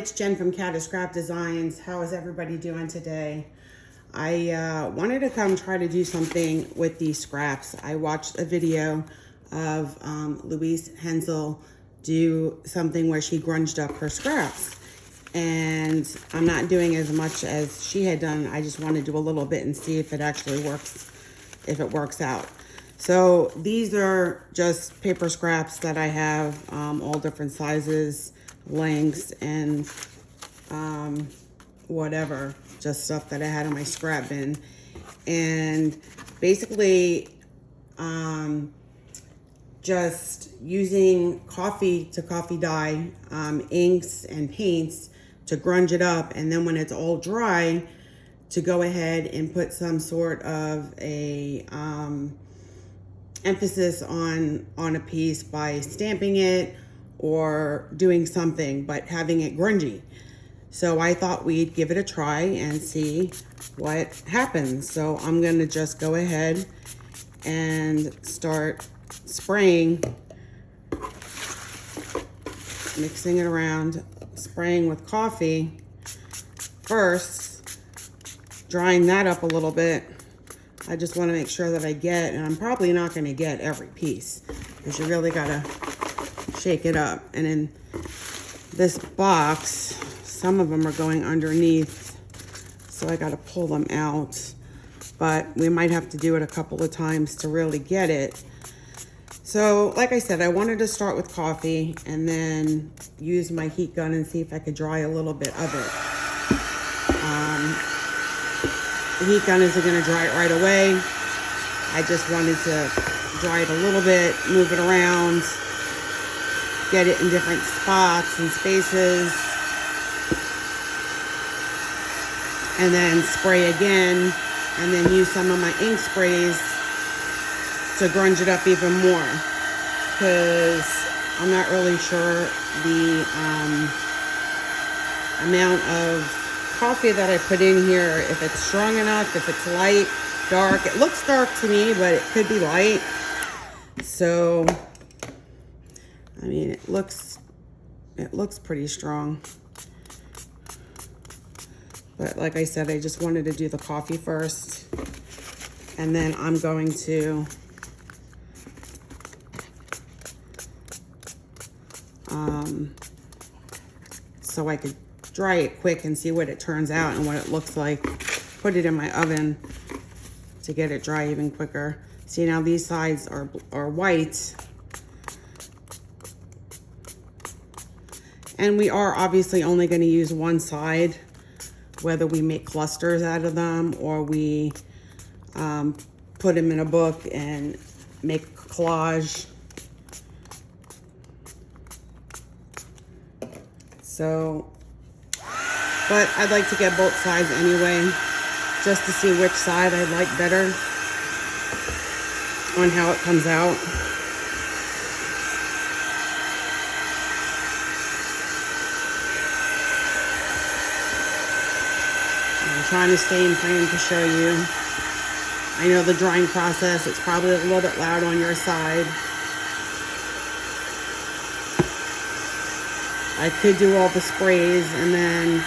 it's Jen from Catascrapdesigns. How is everybody doing today? I wanted to come try to do something with these scraps. I watched a video of Louise Hensel do something where she grunged up her scraps. And I'm not doing as much as she had done. I just want to do a little bit and see if it actually works, if it works out. So these are just paper scraps that I have, all different sizes, lengths, and whatever, just stuff that I had in my scrap bin. And basically just using coffee to coffee dye, inks and paints to grunge it up, and then when it's all dry, to go ahead and put some sort of a emphasis on a piece by stamping it or doing something, but having it grungy. So I thought we'd give it a try and see what happens. So I'm gonna just go ahead and start spraying, mixing it around, spraying with coffee first, drying that up a little bit. I just want to make sure that I get, and I'm probably not going to get every piece because you really got to shake it up. And in this box, some of them are going underneath, so I got to pull them out. But we might have to do it a couple of times to really get it. So like I said, I wanted to start with coffee and then use my heat gun and see if I could dry a little bit of it. The heat gun isn't going to dry it right away. I just wanted to dry it a little bit, move it around, get it in different spots and spaces, and then spray again, and then use some of my ink sprays to grunge it up even more, because I'm not really sure the amount of coffee that I put in here, if it's strong enough, if it's light, dark. It looks dark to me, but it could be light. So, I mean, it looks pretty strong. But like I said, I just wanted to do the coffee first. And then I'm going to so I could dry it quick and see what it turns out and what it looks like. Put it in my oven to get it dry even quicker. See, now these sides are white. And we are obviously only going to use one side, whether we make clusters out of them or we put them in a book and make a collage. So, but I'd like to get both sides anyway, just to see which side I like better on how it comes out. I'm trying to stay in frame to show you. I know the drying process, it's probably a little bit loud on your side. I could do all the sprays and then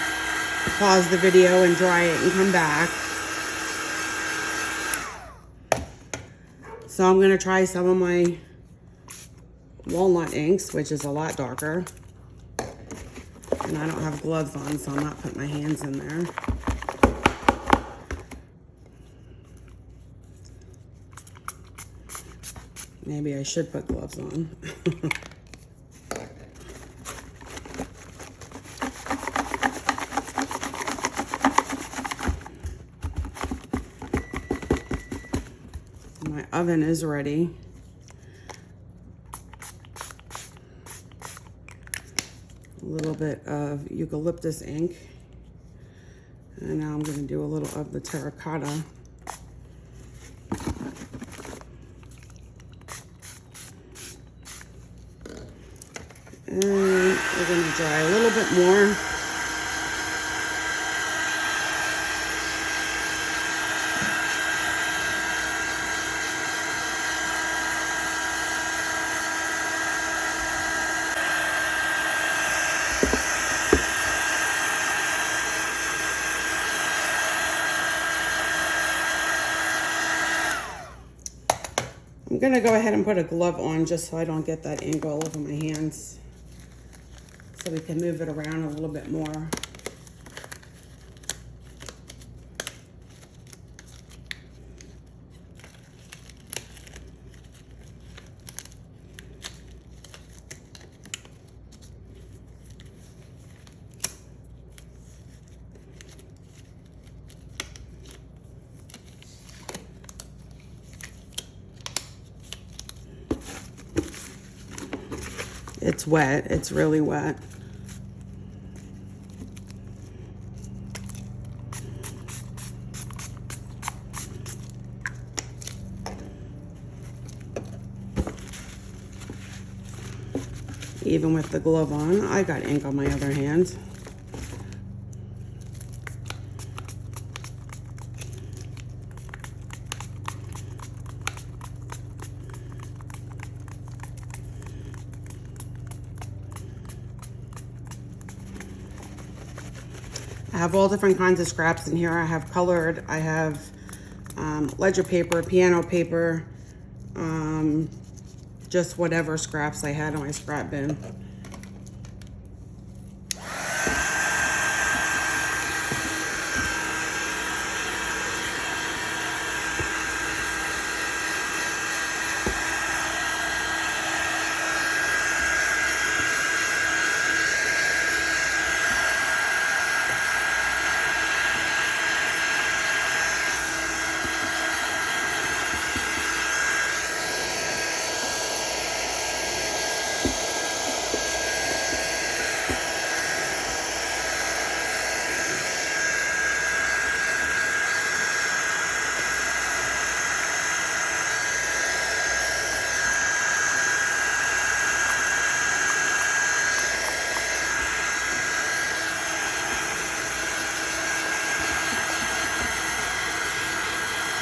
pause the video and dry it and come back. So I'm going to try some of my walnut inks, which is a lot darker. And I don't have gloves on, so I'm not putting my hands in there. Maybe I should put gloves on. My oven is ready. A little bit of eucalyptus ink. And now I'm going to do a little of the terracotta. And we're going to dry a little bit more. I'm gonna go ahead and put a glove on just so I don't get that ink all over my hands, so we can move it around a little bit more. It's wet, it's really wet. Even with the glove on, I got ink on my other hand. I have all different kinds of scraps in here. I have colored, I have ledger paper, piano paper, just whatever scraps I had in my scrap bin.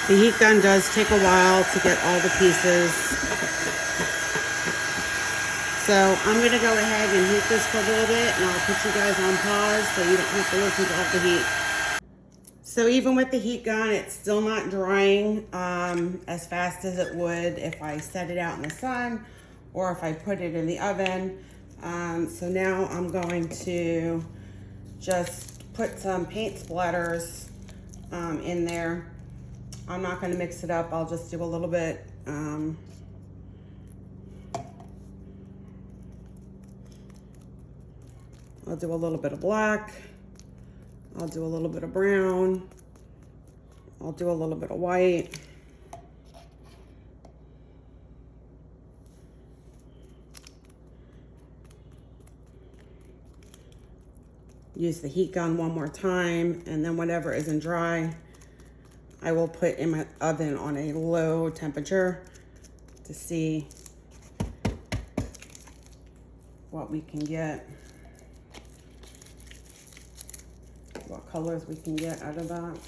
The heat gun does take a while to get all the pieces. So I'm gonna go ahead and heat this for a little bit, and I'll put you guys on pause so you don't have to listen to all the heat. So even with the heat gun, it's still not drying as fast as it would if I set it out in the sun or if I put it in the oven. So now I'm going to just put some paint splatters in there. I'm not going to mix it up. I'll just do a little bit. I'll do a little bit of black. I'll do a little bit of brown. I'll do a little bit of white. Use the heat gun one more time, and then whatever isn't dry, I will put in my oven on a low temperature to see what we can get, what colors we can get out of that.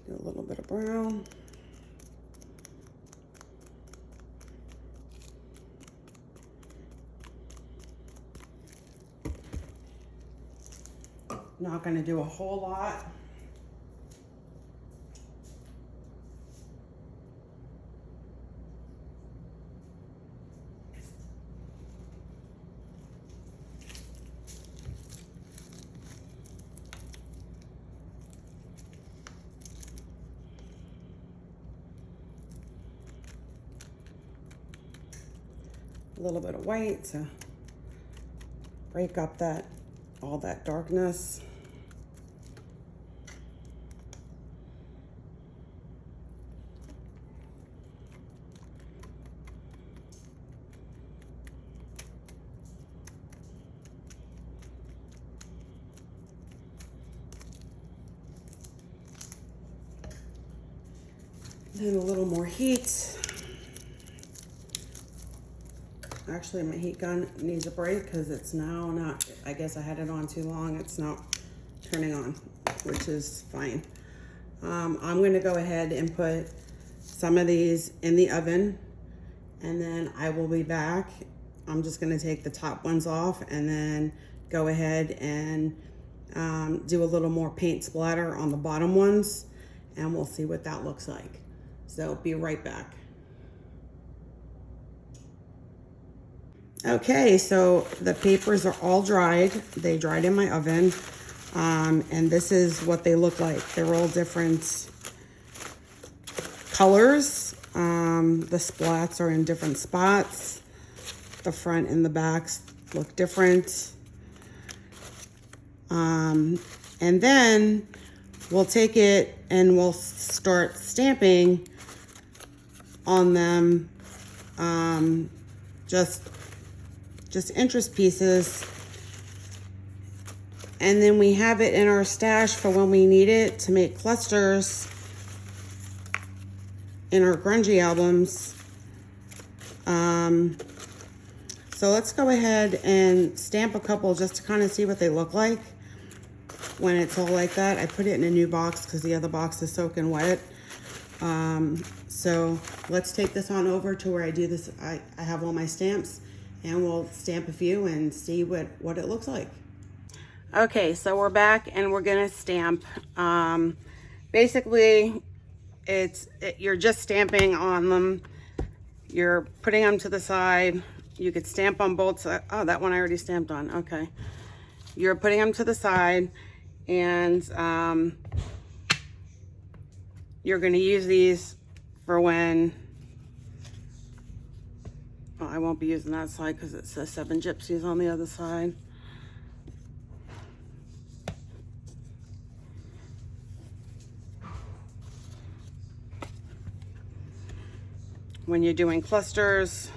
Do a little bit of brown. Not going to do a whole lot. A little bit of white to break up all that darkness. Then a little more heat. Actually, my heat gun needs a break because it's now not, I guess I had it on too long. It's not turning on, which is fine. I'm going to go ahead and put some of these in the oven, and then I will be back I'm just gonna take the top ones off and then go ahead and do a little more paint splatter on the bottom ones, and we'll see what that looks like. So be right back. Okay, so the papers are all dried. They dried in my oven. And this is what they look like. They're all different colors. The splats are in different spots. The front and the backs look different. And then we'll take it and we'll start stamping on them, just interest pieces. And then we have it in our stash for when we need it to make clusters in our grungy albums. So let's go ahead and stamp a couple just to kind of see what they look like when it's all like that. I put it in a new box because the other box is soaking wet. So let's take this on over to where I do this. I have all my stamps, and we'll stamp a few and see what it looks like. Okay, so we're back and we're gonna stamp. Basically, you're just stamping on them. You're putting them to the side. You could stamp on both sides. Oh, that one I already stamped on. Okay. You're putting them to the side, and you're gonna use these for when, well, I won't be using that side because it says 7 Gypsies on the other side. When you're doing clusters,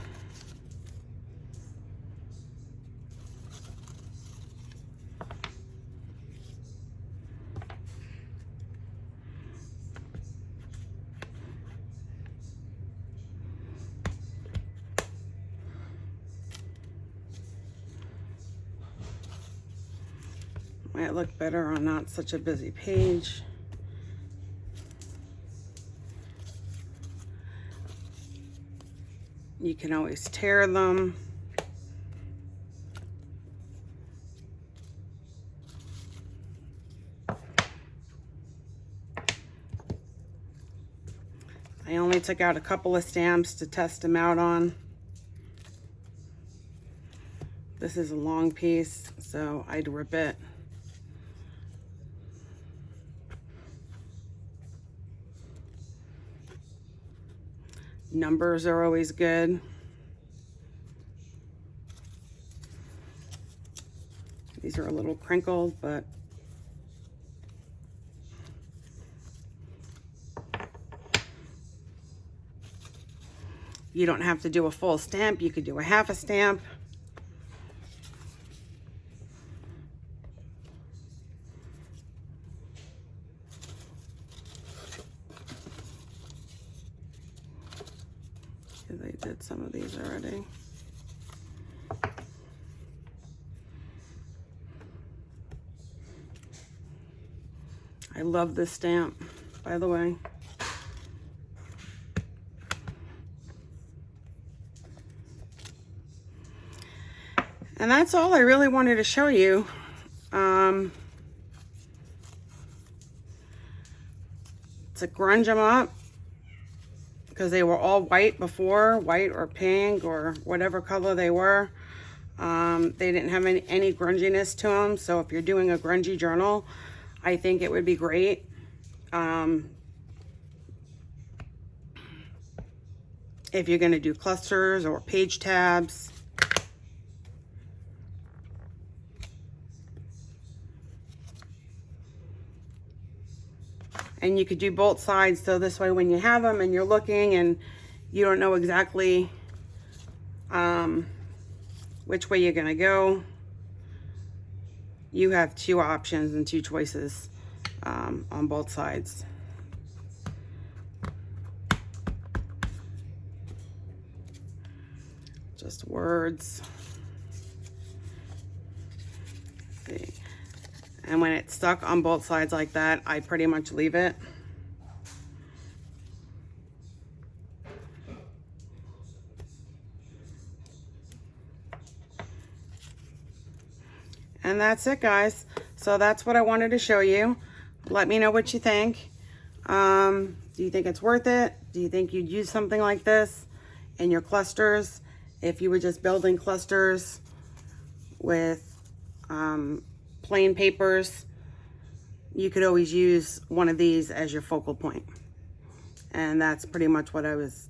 might look better on not such a busy page. You can always tear them. I only took out a couple of stamps to test them out on. This is a long piece, so I'd rip it. Numbers are always good. These are a little crinkled, but you don't have to do a full stamp. You could do a half a stamp. They did some of these already. I love this stamp, by the way. And that's all I really wanted to show you. To grunge them up, because they were all white before, white or pink or whatever color they were. They didn't have any grunginess to them. So if you're doing a grungy journal, I think it would be great. If you're gonna do clusters or page tabs. And you could do both sides, so this way when you have them and you're looking and you don't know exactly which way you're gonna go, you have 2 options and 2 choices on both sides. Just words. Let's see. And when it's stuck on both sides like that, I pretty much leave it. And that's it, guys. So that's what I wanted to show you. Let me know what you think. Do you think it's worth it? Do you think you'd use something like this in your clusters if you were just building clusters with plain papers? You could always use one of these as your focal point. And that's pretty much what I was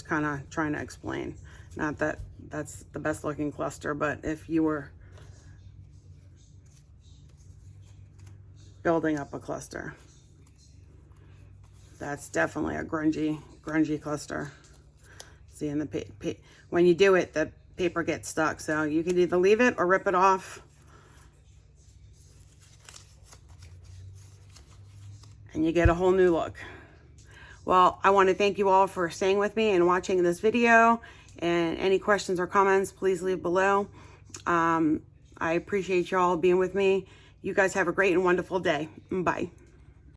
kind of trying to explain. Not that that's the best looking cluster, but if you were building up a cluster, that's definitely a grungy cluster. See, in the when you do it, the paper gets stuck. So you can either leave it or rip it off. And you get a whole new look. Well, I want to thank you all for staying with me and watching this video. And any questions or comments, please leave below. I appreciate y'all being with me. You guys have a great and wonderful day. Bye.